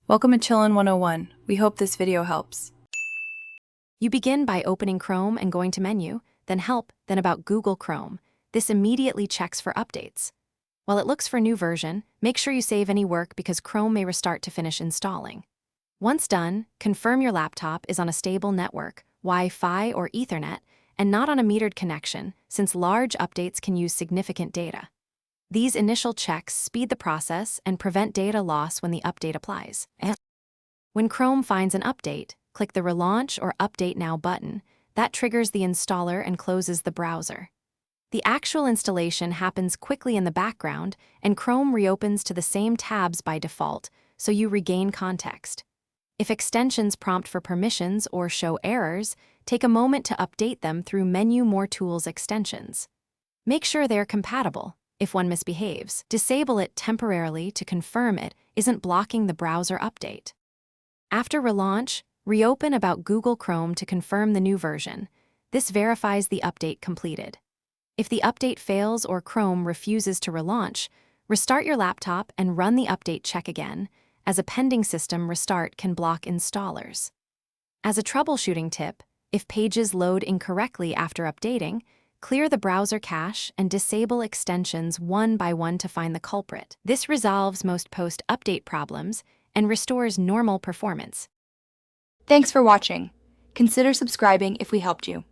Welcome to Chillin' 101. We hope this video helps. You begin by opening Chrome and going to Menu, then Help, then About Google Chrome. This immediately checks for updates. While it looks for new version, make sure you save any work because Chrome may restart to finish installing. Once done, confirm your laptop is on a stable network, Wi-Fi or Ethernet, and not on a metered connection, since large updates can use significant data. These initial checks speed the process and prevent data loss when the update applies. When Chrome finds an update, click the Relaunch or Update Now button. That triggers the installer and closes the browser. The actual installation happens quickly in the background, and Chrome reopens to the same tabs by default, so you regain context. If extensions prompt for permissions or show errors, take a moment to update them through Menu More Tools extensions. Make sure they are compatible. If one misbehaves, disable it temporarily to confirm it isn't blocking the browser update. After relaunch, reopen About Google Chrome to confirm the new version. This verifies the update completed. If the update fails or Chrome refuses to relaunch, restart your laptop and run the update check again, as a pending system restart can block installers. As a troubleshooting tip, if pages load incorrectly after updating, clear the browser cache and disable extensions one by one to find the culprit. This resolves most post-update problems and restores normal performance. Thanks for watching. Consider subscribing if we helped you.